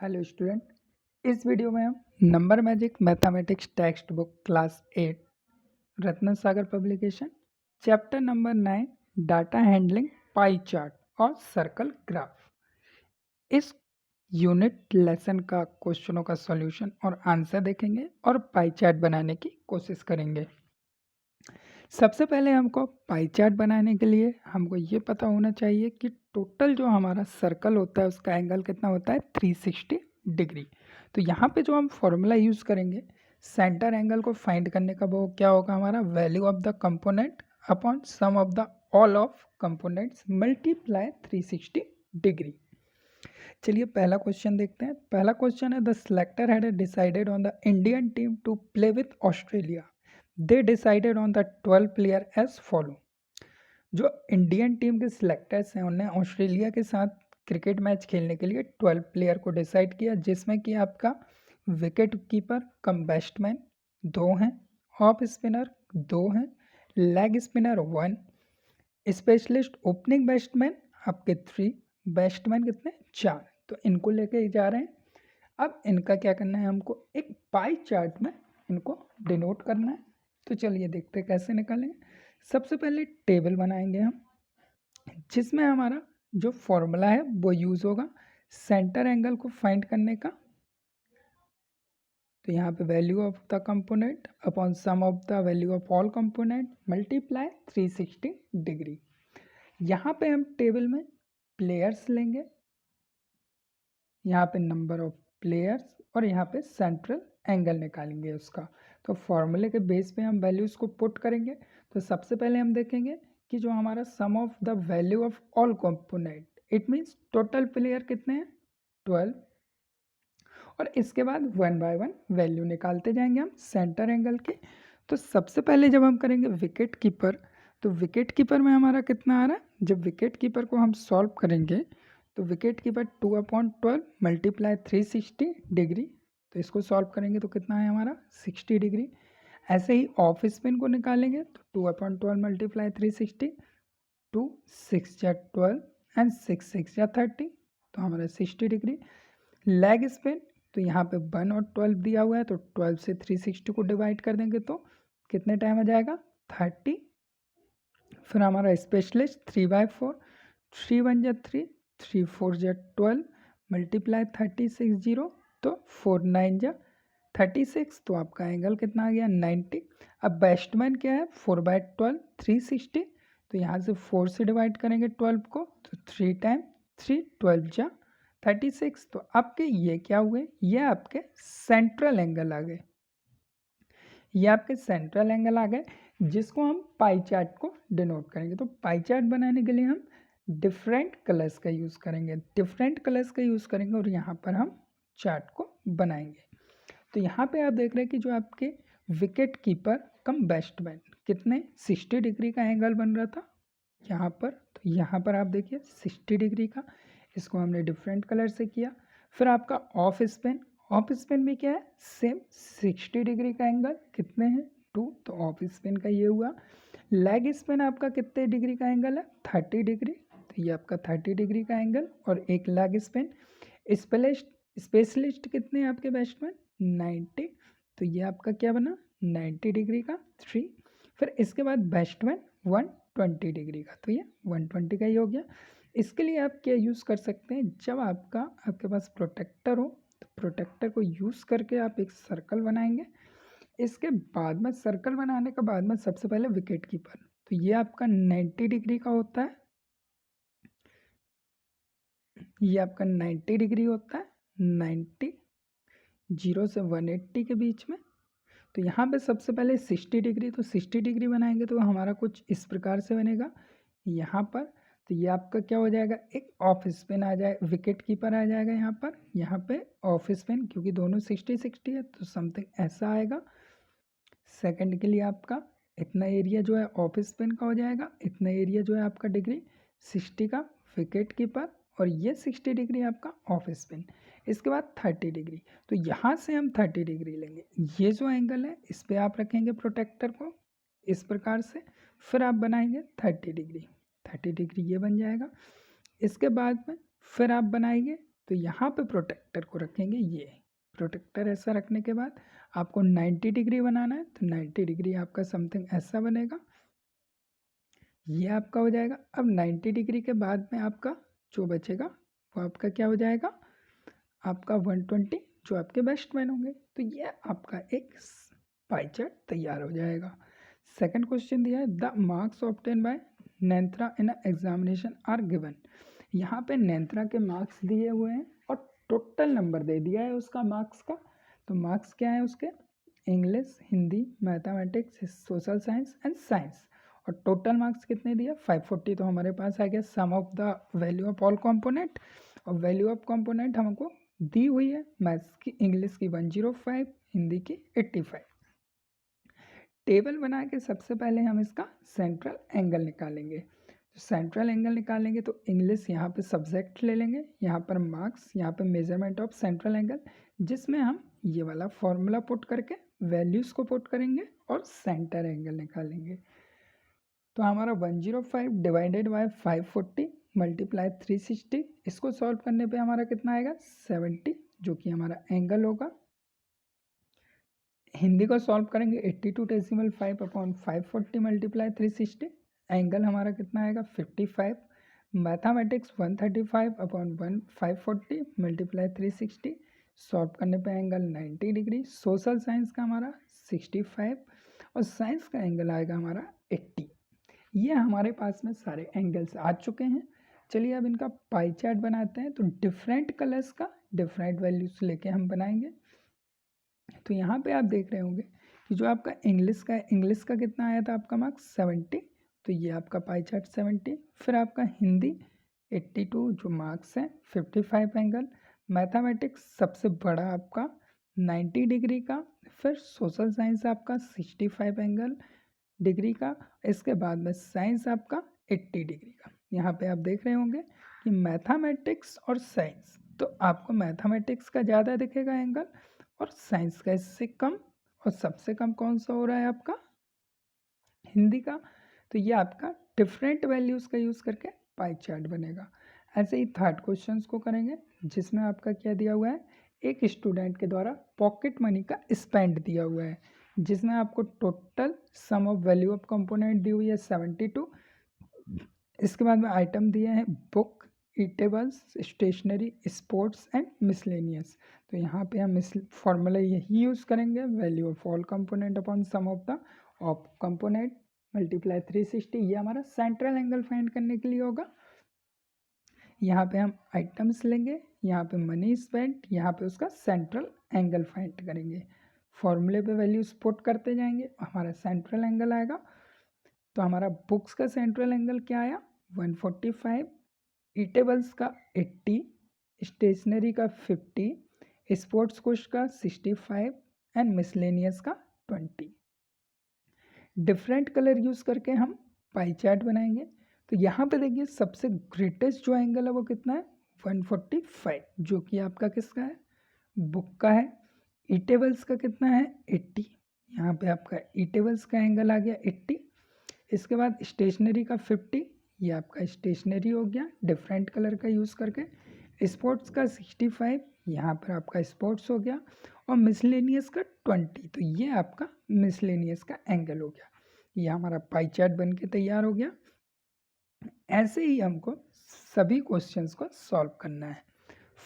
Hello student. इस video में हम number magic mathematics text book class 8 Ratna Sagar publication chapter number 9 data handling pie chart और circle graph इस unit lesson का क्वेश्चनों का सॉल्यूशन और आंसर देखेंगे और पाई चार्ट बनाने की कोशिश करेंगे। सबसे पहले हमको पाई चार्ट बनाने के लिए हमको ये पता होना चाहिए कि टोटल जो हमारा सर्कल होता है उसका एंगल कितना होता है 360 डिग्री। तो यहाँ पे जो हम फॉर्मूला यूज़ करेंगे सेंटर एंगल को फाइंड करने का वो क्या होगा, हमारा value of the component upon sum of the all of components multiply 360 degree. चलिए पहला क्वेश्चन देखते हैं। पहला क्वेश्चन है the selector had decided on the Indian team to play with Australia. They decided on the 12 player as follow. जो Indian team के selectors हैं उन्होंने ऑस्ट्रेलिया के साथ क्रिकेट मैच खेलने के लिए 12 प्लेयर को डिसाइड किया, जिसमें कि आपका विकेट कीपर कम बैट्समैन 2 हैं, ऑफ स्पिनर 2 हैं, leg spinner 1, specialist opening batsman आपके 3, बैट्समैन कितने 4। तो इनको लेके जा रहे हैं। अब इनका क्या करना है, हमको एक पाई चार्ट में इनको डिनोट करना है। तो चलिए देखते हैं कैसे निकालेंगे। सबसे पहले टेबल बनाएंगे हम, जिसमें हमारा जो फॉर्मूला है वो यूज़ होगा सेंटर एंगल को फाइंड करने का। तो यहाँ पे value of the component upon sum of the value of all component multiply 360 degree. यहाँ पे हम टेबल में प्लेयर्स लेंगे, यहाँ पे नंबर ऑफ प्लेयर्स और यहाँ पे सेंट्रल एंगल निकालेंगे उसका। तो फॉर्मूले के बेस पे हम वैल्यूज़ को पुट करेंगे। तो सबसे पहले हम देखेंगे कि जो हमारा sum of the value of all component, it means total player कितने हैं 12, और इसके बाद 1 बाय 1 वैल्यू निकालते जाएंगे हम सेंटर एंगल के। तो सबसे पहले जब हम करेंगे विकेट कीपर, तो विकेट कीपर में हमारा कितना आ रहा है, जब विकेट कीपर को हम सॉल्व करेंगे तो विकेट कीपर 2/12 मल्टीप्लाई 360 डिग्री। तो इसको सॉल्व करेंगे तो कितना है हमारा 60 डिग्री। ऐसे ही ऑफ स्पिन को निकालेंगे तो 2/12 मल्टीप्लाई 360, 2 6 जा 12 एंड 6 6 जा 30, तो हमारा 60 डिग्री। लेग स्पिन तो यहाँ पे 1 और 12 दिया हुआ है, तो 12 से 360 को डिवाइड कर देंगे तो कितने टाइम आ जाएगा 30। फिर हमारा स्पेशलिस्ट 3/4, 3 1 जा 3, 3 4 जा 12 मल्टीप्लाई 36 जीरो, तो 4 9 जा 36, तो आपका एंगल कितना आ गया 90। अब बैट्समैन क्या है 4/12 360, तो यहाँ से 4 से डिवाइड करेंगे 12 को, तो 3 टाइम 3 12 जा 36। तो आपके ये क्या हुए, ये आपके सेंट्रल एंगल आ गए, ये आपके सेंट्रल एंगल आ गए, जिसको हम पाई चार्ट को डिनोट करेंगे। तो पाई चार्ट बनाने के लिए हम डिफरेंट कलर्स का यूज़ करेंगे, और यहाँ पर हम चार्ट को बनाएंगे। तो यहाँ पे आप देख रहे हैं कि जो आपके विकेट कीपर कम बैट्समैन कितने 60 डिग्री का एंगल बन रहा था यहाँ पर। तो यहाँ पर आप देखिए 60 डिग्री का, इसको हमने डिफरेंट कलर से किया। फिर आपका ऑफ स्पिन भी क्या है सेम 60 डिग्री का एंगल, कितने हैं 2, तो ऑफ स्पिन का ये हुआ। लेग स्पिन आपका कितने डिग्री का एंगल है 30 डिग्री, तो ये आपका 30 डिग्री का एंगल और एक लेग स्पिन। स्पेशलिस्ट कितने हैं आपके बैट्समैन 90, तो ये आपका क्या बना 90 डिग्री का 3। फिर इसके बाद बैट्समैन 120 डिग्री का, तो ये 120 का ही हो गया। इसके लिए आप क्या यूज़ कर सकते हैं, जब आपके पास प्रोटेक्टर हो तो प्रोटेक्टर को यूज़ करके आप एक सर्कल बनाएंगे। इसके बाद में सर्कल बनाने के बाद में सबसे पहले विकेट कीपर, तो ये आपका 90 डिग्री का होता है, ये आपका 90 डिग्री होता है, 90 0 से 180 के बीच में। तो यहाँ पे सबसे पहले 60 डिग्री, तो 60 डिग्री बनाएंगे तो हमारा कुछ इस प्रकार से बनेगा यहाँ पर। तो ये आपका क्या हो जाएगा, एक ऑफ स्पिन आ जाए, विकेट कीपर आ जाएगा यहाँ पे ऑफ स्पिन, क्योंकि दोनों 60 60 है तो समथिंग ऐसा आएगा। सेकंड के लिए आपका इतना एरिया जो है ऑफ स्पिन का हो जाएगा, इतना एरिया जो है आपका डिग्री 60 का विकेट कीपर, और ये 60 डिग्री आपका ऑफ स्पिन। इसके बाद 30 डिग्री, तो यहाँ से हम 30 डिग्री लेंगे, ये जो एंगल है इस पर आप रखेंगे प्रोटेक्टर को इस प्रकार से। फिर आप बनाएंगे 30 डिग्री, 30 डिग्री ये बन जाएगा। इसके बाद में फिर आप बनाएंगे तो यहाँ पे प्रोटेक्टर को रखेंगे, ये प्रोटेक्टर ऐसा रखने के बाद आपको 90 डिग्री बनाना है, तो 90 डिग्री आपका समथिंग ऐसा बनेगा, ये आपका हो जाएगा। अब 90 डिग्री के बाद में आपका जो बचेगा वो आपका क्या हो जाएगा, आपका 120 जो आपके बेस्ट मैन होंगे। तो ये आपका एक पाई चार्ट तैयार हो जाएगा। सेकंड क्वेश्चन दिया है, the marks obtain by Netra in examination are given. यहाँ पे नेंत्रा के मार्क्स दिए हुए हैं और टोटल नंबर दे दिया है उसका मार्क्स का। तो मार्क्स क्या है उसके, English, Hindi, mathematics, social science and science, और टोटल मार्क्स कितने दिया 540। तो हमारे पास आ गया sum of the value of all component, और वैल्यू ऑफ कंपोनेंट हमको दी हुई है, मैथ्स की, इंग्लिश की 105, हिंदी की 85। टेबल बना के सबसे पहले हम इसका सेंट्रल एंगल निकालेंगे। तो सेंट्रल एंगल निकालेंगे तो इंग्लिश यहाँ पे सब्जेक्ट ले लेंगे, यहाँ पर मार्क्स, यहाँ पे मेजरमेंट ऑफ सेंट्रल एंगल, जिसमें हम ये वाला फॉर्मूला पुट करके वैल्यूज़ को पुट करेंगे और सेंटर एंगल निकालेंगे। तो हमारा 105 डिवाइडेड बाय 540 मल्टीप्लाई 360, इसको सॉल्व करने पे हमारा कितना आएगा 70, जो कि हमारा एंगल होगा। हिंदी को सॉल्व करेंगे 82.5 अपॉन 540 मल्टीप्लाई 360, एंगल हमारा कितना आएगा 55। मैथमेटिक्स 135 अपॉन 540 मल्टीप्लाई 360, सॉल्व करने पे एंगल 90 डिग्री। सोशल साइंस का हमारा 65 और साइंस का एंगल आएगा हमारा 80। ये हमारे पास में सारे एंगल्स आ चुके हैं। चलिए अब इनका पाई चार्ट बनाते हैं। तो डिफरेंट कलर्स का डिफरेंट वैल्यूज लेके हम बनाएंगे। तो यहाँ पे आप देख रहे होंगे कि जो आपका इंग्लिश का है, इंग्लिश का कितना आया था आपका मार्क्स 70, तो ये आपका पाई चार्ट 70। फिर आपका हिंदी 82 जो मार्क्स है 55 एंगल। मैथमेटिक्स सबसे बड़ा आपका 90 डिग्री का। फिर सोशल साइंस आपका 65 एंगल डिग्री का। इसके बाद में साइंस आपका 80 डिग्री का। यहाँ पे आप देख रहे होंगे कि मैथमेटिक्स और साइंस, तो आपको मैथमेटिक्स का ज़्यादा दिखेगा एंगल और साइंस का इससे कम, और सबसे कम कौन सा हो रहा है आपका हिंदी का। तो ये आपका डिफरेंट वैल्यूज़ का यूज़ करके पाई चार्ट बनेगा। ऐसे ही थर्ड क्वेश्चन को करेंगे, जिसमें आपका क्या दिया हुआ है, एक स्टूडेंट के द्वारा पॉकेट मनी का स्पेंड दिया हुआ है, जिसमें आपको total sum of value of component दी हुई है 72। इसके बाद में आइटम दिए हैं book, eatables, stationery, sports and miscellaneous. तो यहाँ पे हम फॉर्मूला यही यूज़ करेंगे, value of all component upon sum of the of component multiply 360। ये हमारा सेंट्रल एंगल फाइंड करने के लिए होगा। यहाँ पे हम आइटम्स लेंगे, यहाँ पे मनी स्पेंट, यहाँ पे उसका सेंट्रल एंगल फाइंड करेंगे। फॉर्मूले पे वैल्यूज पुट करते जाएंगे, हमारा सेंट्रल एंगल आएगा। तो हमारा बुक्स का सेंट्रल एंगल क्या आया 145, ईटेबल्स का 80, स्टेशनरी का 50, स्पोर्ट्स कुश का 65 एंड मिसलेनियस का 20। डिफरेंट कलर यूज़ करके हम पाई चार्ट बनाएंगे। तो यहाँ पे देखिए सबसे ग्रेटेस्ट जो एंगल है वो कितना है 145, जो कि आपका किसका है, बुक का है। ईटेबल्स का कितना है 80, यहाँ पे आपका ईटेबल्स का एंगल आ गया 80। इसके बाद स्टेशनरी का 50, ये आपका स्टेशनरी हो गया डिफरेंट कलर का यूज़ करके। स्पोर्ट्स का 65, यहाँ पर आपका स्पोर्ट्स हो गया। और मिसलेनियस का 20, तो ये आपका मिसलेनियस का एंगल हो गया। ये हमारा पाई चार्ट बन के तैयार हो गया। ऐसे ही हमको सभी क्वेश्चंस को सॉल्व करना है।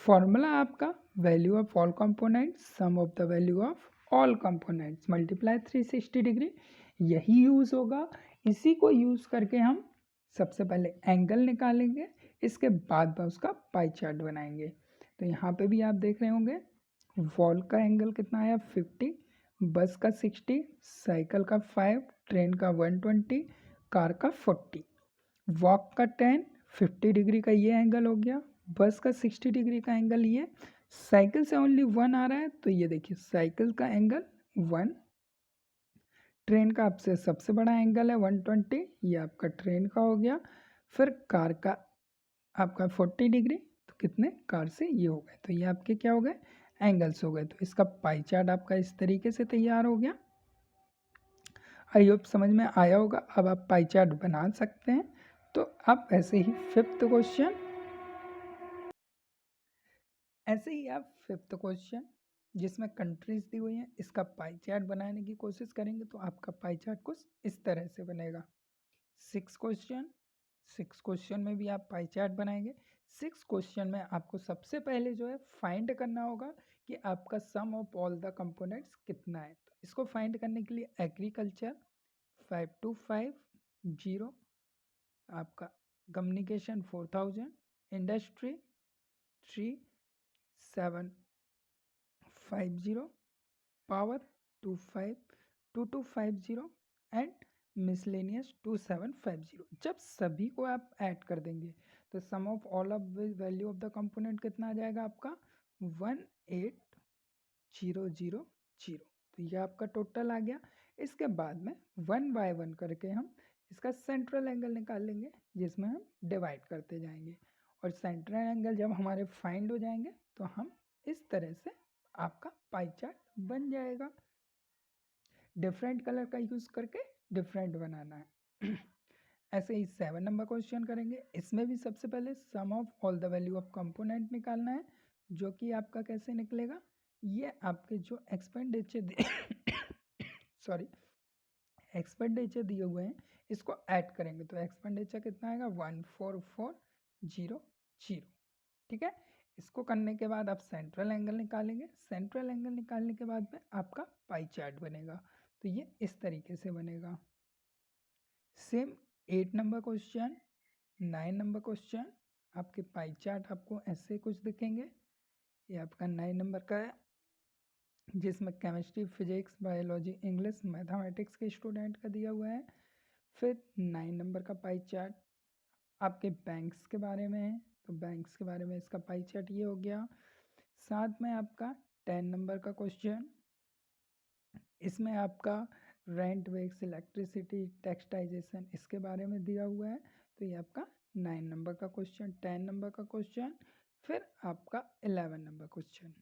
फॉर्मूला आपका value of all components sum of the value of all components multiply 360 degree, यही यूज़ होगा। इसी को यूज़ करके हम सबसे पहले एंगल निकालेंगे, इसके बाद में उसका पाई चार्ट बनाएंगे। तो यहाँ पे भी आप देख रहे होंगे वॉल का एंगल कितना आया 50, बस का 60, साइकिल का 5, ट्रेन का 120, कार का 40। वॉक का 10, 50 डिग्री का ये एंगल हो गया। बस का 60 डिग्री का एंगल ये। साइकिल से ओनली 1 आ रहा है, तो ये देखिए साइकिल का एंगल 1। ट्रेन का आपसे सबसे बड़ा एंगल है 120, ये आपका ट्रेन का हो गया। फिर कार का आपका 40 डिग्री, तो कितने कार से ये हो गए, तो ये आपके क्या हो गए एंगल्स हो गए। तो इसका पाई चार्ट आपका इस तरीके से तैयार हो गया। आई होप समझ में आया होगा। अब आप पाई चार्ट बना सकते हैं। तो अब ऐसे ही फिफ्थ क्वेश्चन, ऐसे ही आप फिफ्थ क्वेश्चन जिसमें कंट्रीज दी हुई हैं इसका पाई चार्ट बनाने की कोशिश करेंगे तो आपका पाई चार्ट कुछ इस तरह से बनेगा। सिक्स क्वेश्चन में भी आप पाई चार्ट बनाएंगे। सिक्स क्वेश्चन में आपको सबसे पहले जो है फाइंड करना होगा कि आपका सम ऑफ ऑल द कंपोनेंट्स कितना है। तो इसको फाइंड करने के लिए एग्रीकल्चर 5250, आपका communication 4000, industry 3750, power 2250 and miscellaneous 2750। जब सभी को आप ऐड कर देंगे तो sum of all of value of the component कितना आ जाएगा आपका 18000। तो ये आपका टोटल आ गया। इसके बाद में वन बाय वन करके हम इसका सेंट्रल एंगल निकाल लेंगे जिसमें हम डिवाइड करते जाएंगे और सेंट्रल एंगल जब हमारे फाइंड हो जाएंगे तो हम इस तरह से आपका पाई चार्ट बन जाएगा। डिफरेंट कलर का यूज़ करके डिफरेंट बनाना है। ऐसे ही 7 नंबर क्वेश्चन करेंगे। इसमें भी सबसे पहले sum of all the value of component निकालना है जो कि आपका कैसे निकलेगा, ये आपके जो एक्सपेंडिचर सॉरी एक्सपेंडिचर दिए हुए हैं इसको ऐड करेंगे तो एक्सपेंडिचर कितना आएगा 14400। ठीक है, इसको करने के बाद आप सेंट्रल एंगल निकालेंगे। सेंट्रल एंगल निकालने के बाद में आपका पाई चार्ट बनेगा। तो ये इस तरीके से बनेगा। Same 8 number question, 9 number question, आपके पाई चार्ट आपको ऐसे कुछ दिखेंगे। ये आपका 9 नंबर का है जिसमें chemistry, physics, biology, English, mathematics के स्टूडेंट का दिया हुआ है। फिर 9 नंबर का पाई चार्ट आपके बैंक्स के बारे में है तो बैंक्स के बारे में इसका पाई चार्ट ये हो गया। साथ में आपका 10 नंबर का क्वेश्चन, इसमें आपका रेंट, वेक्स, इलेक्ट्रिसिटी, टेक्सटाइजेशन इसके बारे में दिया हुआ है। तो ये आपका 9 नंबर का क्वेश्चन, 10 नंबर का क्वेश्चन। फिर आपका 11 नंबर क्वेश्चन,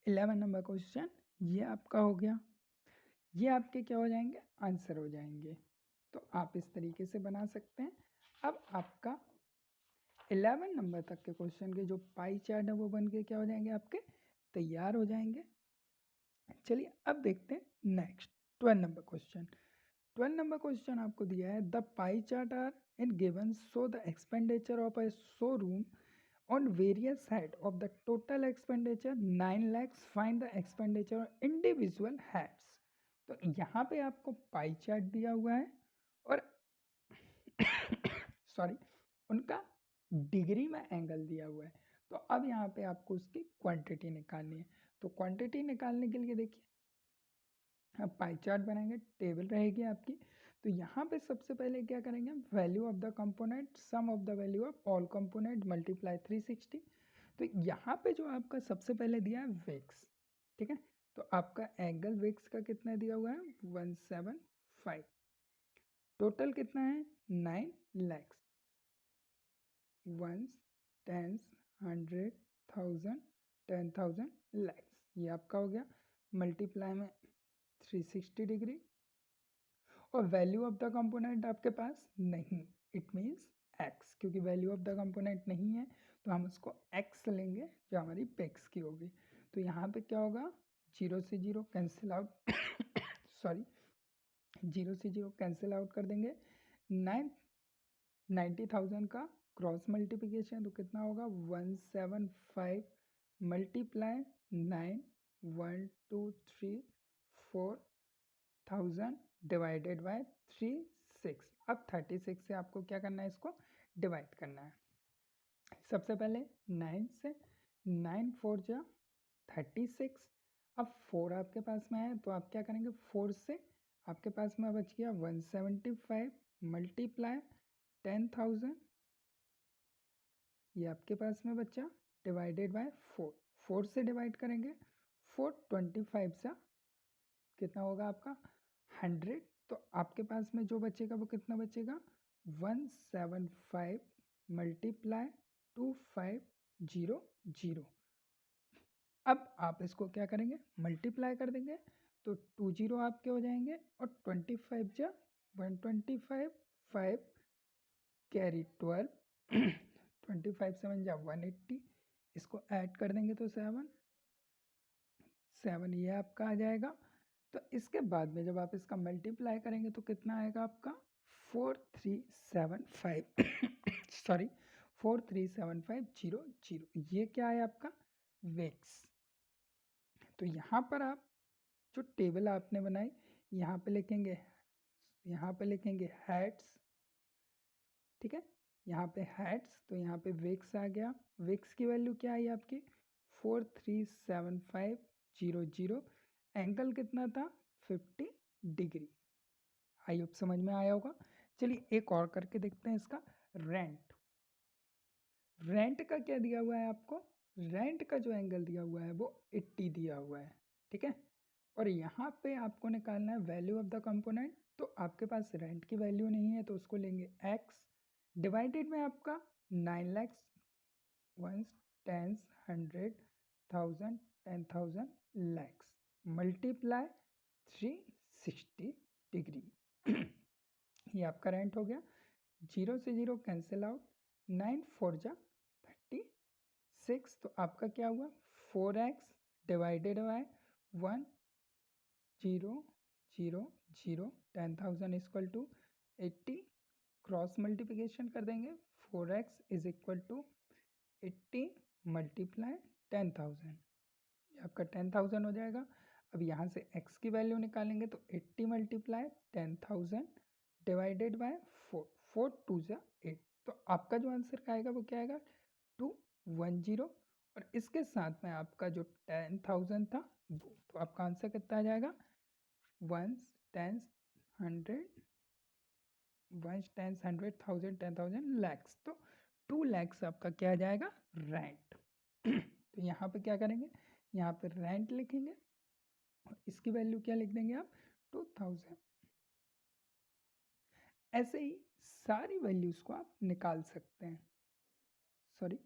11 नंबर क्वेश्चन ये आपका हो गया। ये आपके क्या हो जाएंगे, आंसर हो जाएंगे। तो आप इस तरीके से बना सकते हैं। अब आपका 11 नंबर तक के क्वेश्चन के जो पाई चार्ट है वो बन के क्या हो जाएंगे, आपके तैयार हो जाएंगे। चलिए अब देखते हैं next 12 number question. 12 number question आपको दिया है the pie chart are in given so the expenditure of a showroom on various head of the total expenditure 9 lakhs, find the expenditure individual heads. तो यहाँ पे आपको पाई चार्ट दिया हुआ है और सॉरी उनका डिग्री में एंगल दिया हुआ है। तो अब यहाँ पे आपको उसकी क्वांटिटी निकालनी है। तो क्वांटिटी निकालने के लिए देखिए आप पाई चार्ट बनाएंगे, टेबल रहेगी आपकी। तो यहाँ पे सबसे पहले क्या करेंगे, value of the component sum of the value of all component multiply 360। तो यहाँ पे जो आपका सबसे पहले दिया है वेक्स, ठीक है, तो आपका एंगल वेक्स का कितना दिया हुआ है 175। टोटल कितना है 9 lakhs, वंस, टेंस, 100, 1000, 10,000 lakhs, ये आपका हो गया। मल्टीप्लाई में 360 डिग्री और वैल्यू ऑफ द कंपोनेंट आपके पास नहीं, इट मीन्स एक्स, क्योंकि वैल्यू ऑफ द कंपोनेंट नहीं है तो हम उसको एक्स लेंगे जो हमारी पेक्स की होगी। तो यहाँ पे क्या होगा, जीरो से zero cancel out sorry zero से जीरो कैंसिल आउट कर देंगे। 90,000 का क्रॉस मल्टीप्लिकेशन तो कितना होगा 175 मल्टीप्लाई 9, 1 2 3 4,000 डिवाइडेड बाय 36। अब 36 से आपको क्या करना है, इसको डिवाइड करना है। सबसे पहले 9 से, 9 4 जा 36। अब 4 आपके पास में है तो आप क्या करेंगे, 4 से आपके पास में बच गया 175 मल्टीप्लाई 10,000, ये आपके पास में बच्चा डिवाइडेड बाय 4। 4 से डिवाइड करेंगे 425 से कितना होगा आपका 100। तो आपके पास में जो बचेगा वो कितना बचेगा 175 मल्टीप्लाई 2500। अब आप इसको क्या करेंगे, मल्टीप्लाई कर देंगे तो 20 आपके हो जाएंगे और 25 जा 125, 5 कैरी 12 25 7 जा 180, इसको ऐड कर देंगे तो 7 ये आपका आ जाएगा। तो इसके बाद में जब आप इसका मल्टीप्लाई करेंगे तो कितना आएगा आपका 4375 सॉरी 437500। ये क्या है आपका वेक्स। तो यहाँ पर आप जो टेबल आपने बनाई यहाँ पे लिखेंगे हेड्स, ठीक है, यहाँ पे हेड्स, तो यहाँ पे वेक्स आ गया। वेक्स की वैल्यू क्या आई आपकी 437500। एंगल कितना था 50 डिग्री। आई होप समझ में आया होगा। चलिए एक और करके देखते हैं इसका रेंट। रेंट का क्या दिया हुआ है आपको, रेंट का जो एंगल दिया हुआ है वो 80 दिया हुआ है, ठीक है। और यहाँ पे आपको निकालना है वैल्यू ऑफ द कंपोनेंट। तो आपके पास रेंट की वैल्यू नहीं है तो उसको लेंगे x डिवाइडेड में आपका 9 lakhs 1 tens 100,000 10,000 lakhs multiply 360 degree. ये आपका रेंट हो गया। 0 से 0 कैंसिल आउट, 9 4 जा 36। तो आपका क्या हुआ 4x divided by 1 0 0 0 10,000 equal to 80। Cross multiplication कर देंगे 4x is equal to 80 multiply 10,000। ये आपका 10,000 हो जाएगा। अब यहाँ से x की वैल्यू निकालेंगे तो 80 मल्टीप्लाई 10,000 डिवाइडेड बाय 4, 4 2 जा 8। तो आपका जो आंसर का आएगा वो क्या आएगा 210। और इसके साथ में आपका जो 10,000 था वो, तो आपका आंसर कितना आ जाएगा 1 10 100 1 10 100,000 10,000 लैक्स। तो 2 लैक्स आपका क्या आ जाएगा रेंट। तो यहाँ पे क्या करेंगे, यहाँ पे रेंट लिखेंगे और इसकी वैल्यू क्या लिख देंगे आप 2000। ऐसे ही सारी वैल्यूज को आप निकाल सकते हैं। सॉरी,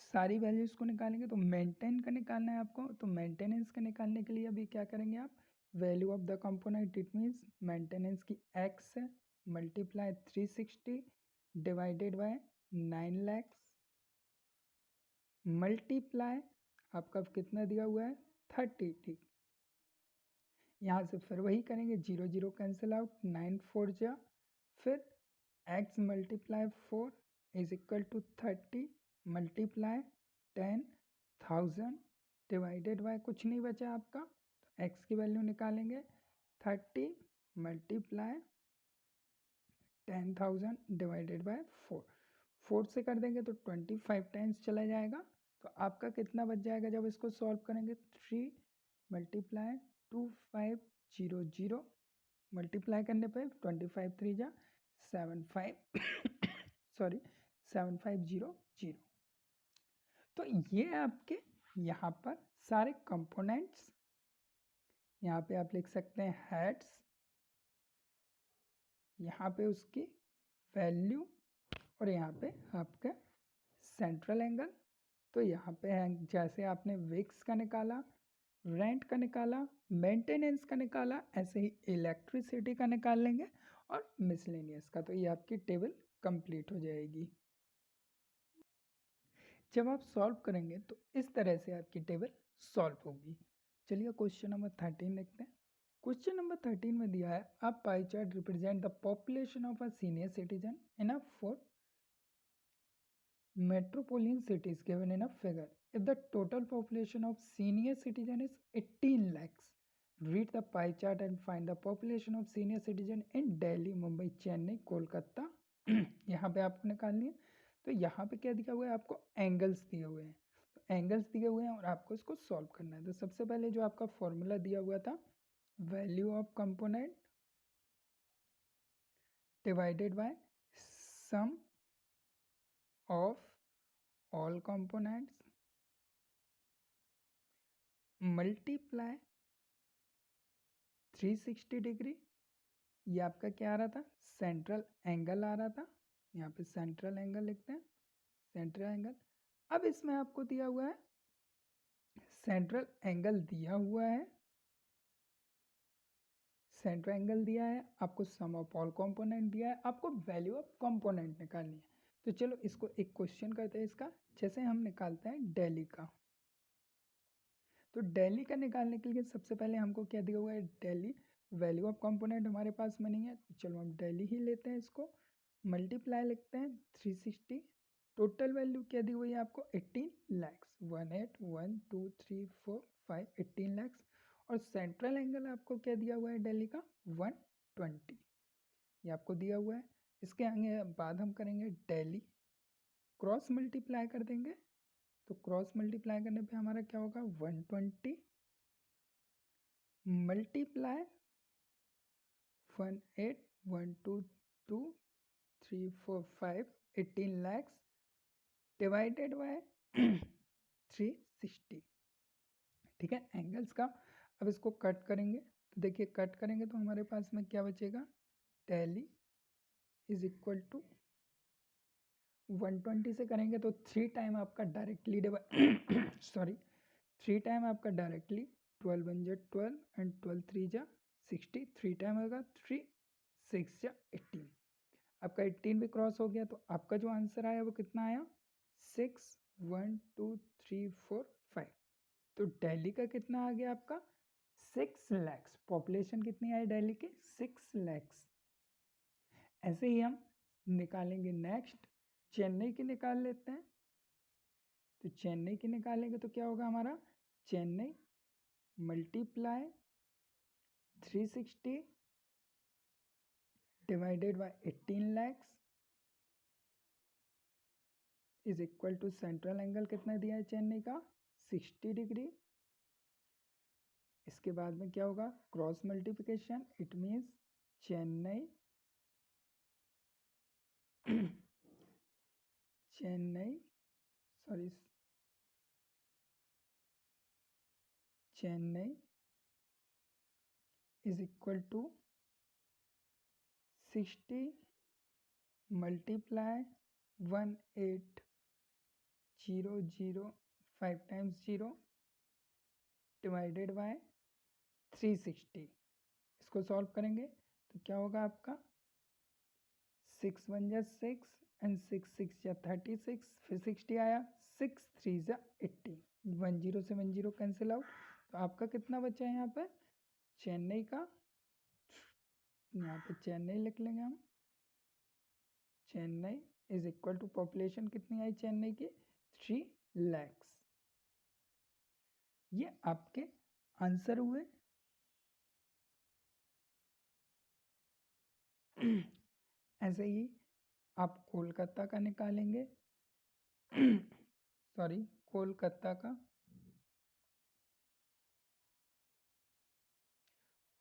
सारी वैल्यूज को निकालेंगे तो मेंटेन का निकालना है आपको। तो मेंटेनेंस का निकालने के लिए अभी क्या करेंगे आप, value of the component it means maintenance की x है multiply 360 divided bye 9 lakhs multiply आपका कितना दिया हुआ है 30, ठीक। यहाँ से फिर वही करेंगे 0 0 कैंसिल आउट, 9 4 जा, फिर x multiply 4 is equal to 30 multiply 10,000 divided by कुछ नहीं बचा आपका, तो x की वैल्यू निकालेंगे 30 मल्टीप्लाई 10,000 डिवाइडेड बाय 4। 4 से कर देंगे तो 25 टाइम्स चला जाएगा। तो आपका कितना बच जाएगा जब इसको सॉल्व करेंगे 3 मल्टीप्लाई 2500 मल्टीप्लाई करने पे 25 3 जा 75 सॉरी 7500। तो ये आपके यहाँ पर सारे कंपोनेंट्स, यहाँ पे आप लिख सकते हैं हेड्स, यहाँ पे उसकी वैल्यू और यहाँ पे आपका सेंट्रल एंगल। तो यहाँ पे है जैसे आपने विक्स का निकाला, रेंट का निकाला, मेंटेनेंस का निकाला, ऐसे ही इलेक्ट्रिसिटी का निकाल लेंगे और मिसलेनियस का। तो ये आपकी टेबल कंप्लीट हो जाएगी। जब आप सॉल्व करेंगे तो इस तरह से आपकी टेबल सॉल्व होगी। चलिए क्वेश्चन नंबर 13 देखते हैं। क्वेश्चन नंबर 13 में दिया है a pie chart represent the population of a senior citizen in a 4 metropolitan cities given in a figure. If the total population of senior citizen is 18 lakhs, read the pie chart and find the population of senior citizen in Delhi, Mumbai, Chennai, Kolkata. यहाँ पे आपको निकालनी है। तो यहाँ पे क्या दिया हुआ है आपको एंगल्स दिए हुए हैं। तो एंगल्स दिए हुए हैं और आपको इसको सॉल्व करना है। तो सबसे पहले जो आपका फॉर्मूला दिया हुआ था value of component divided by sum of all components multiply 360 degree. ये आपका क्या आ रहा था सेंट्रल एंगल आ रहा था। यहाँ पे सेंट्रल एंगल लिखते हैं, सेंट्रल एंगल। अब इसमें आपको दिया हुआ है सेंट्रल एंगल दिया हुआ है, सेंट्रल एंगल दिया है, आपको सम ऑफ ऑल कंपोनेंट दिया है, आपको वैल्यू ऑफ कंपोनेंट निकालनी है। तो चलो इसको एक क्वेश्चन करते हैं इसका। जैसे हम निकालते हैं दिल्ली का, तो दिल्ली का निकालने के लिए सबसे पहले हमको क्या दिया हुआ है, दिल्ली वैल्यू ऑफ कंपोनेंट हमारे पास में नहीं है, तो चलो हम दिल्ली ही लेते हैं। इसको मल्टीप्लाई लिखते हैं 360। टोटल वैल्यू क्या दी हुई है आपको, 18 लैक्स, 18 1 2 3 4 5 18 लैक्स। और सेंट्रल एंगल आपको क्या दिया हुआ है दिल्ली का, 120, ये आपको दिया हुआ है। इसके आगे बाद हम करेंगे दिल्ली, क्रॉस मल्टीप्लाई कर देंगे, तो क्रॉस मल्टीप्लाई करने पे हमारा क्या होगा, 120 मल्टीप्लाई 18 1 2 2 3 4 5 18 लैक्स डिवाइडेड बाय 360। ठीक है, एंगल्स का। अब इसको कट करेंगे, तो देखिए कट करेंगे तो हमारे पास में क्या बचेगा, दिल्ली इज इक्वल टू 120 से करेंगे तो 3 टाइम आपका डायरेक्टली सॉरी 3 टाइम आपका डायरेक्टली 12 1 जा 12 एंड 12 3 जा 60, 3 टाइम होगा 3 6 जा 18। आपका 18 भी क्रॉस हो गया, तो आपका जो आंसर आया वो कितना आया, 6 1 2 3 4 5। तो दिल्ली का कितना आ गया आपका, 6 लैक्स। पॉपुलेशन कितनी आई दिल्ली की, 6 लैक्स। ऐसे ही हम निकालेंगे नेक्स्ट, चेन्नई की निकाल लेते हैं। तो चेन्नई की निकालेंगे तो क्या होगा हमारा, Chennai multiply 360 divided by 18 lakhs is equal to central angle कितना दिया है चेन्नई का, 60 डिग्री। इसके बाद में क्या होगा, cross multiplication, it means Chennai Chennai sorry Chennai is equal to 60 multiply 1800 5 times 0 divided by 360। इसको सॉल्व करेंगे तो क्या होगा आपका, 6 1 जा 6 एंड 6 6 जा 36, फिर 60 आया, 6 3 जा 80, 10 से 10 कैंसिल आउट। तो आपका कितना बचा है यहाँ पे, चेन्नई का, यहाँ पे चेन्नई लिख लेंगे हम, Chennai is equal to population कितनी आई चेन्नई की, 3 लैक्स। ये आपके आंसर हुए। ऐसे ही आप कोलकाता का निकालेंगे, सॉरी कोलकाता का,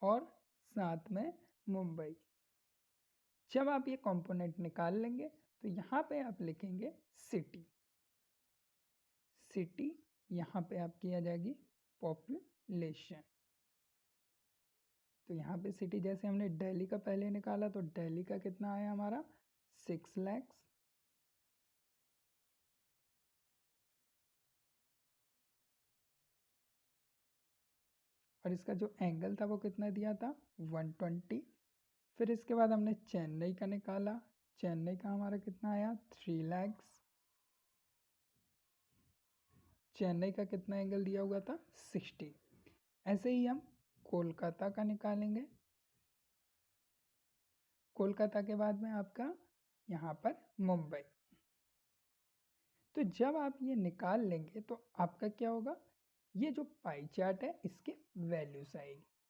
और साथ में मुंबई। जब आप ये कंपोनेंट निकाल लेंगे तो यहाँ पे आप लिखेंगे सिटी, सिटी यहाँ पे आपकी आ जाएगी पॉपुलेशन। तो यहाँ पे सिटी जैसे हमने दिल्ली का पहले निकाला, तो दिल्ली का कितना आया हमारा, 6 लैक्स। और इसका जो एंगल था वो कितना दिया था, 120। फिर इसके बाद हमने चेन्नई का निकाला, चेन्नई का हमारा कितना आया, 3 लैक्स। चेन्नई का कितना एंगल दिया हुआ था, 60। ऐसे ही हम कोलकाता का निकालेंगे, कोलकाता के बाद में आपका यहाँ पर मुंबई। तो जब आप ये निकाल लेंगे तो आपका क्या होगा, ये जो पाई चार्ट है इसके वैल्यूज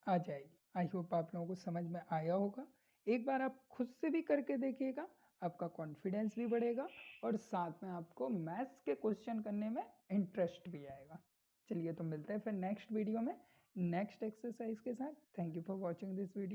आ जाएगी। आई होप आप लोगों को समझ में आया होगा। एक बार आप खुद से भी करके देखिएगा, आपका कॉन्फिडेंस भी बढ़ेगा और साथ में आपको मैथ्स के क्वेश्चन करने में इंटरेस्ट भी आएगा। चलिए तो मिलते हैं फिर नेक्स्ट वीडियो में नेक्स्ट एक्सरसाइज के साथ। Thank you for watching this video.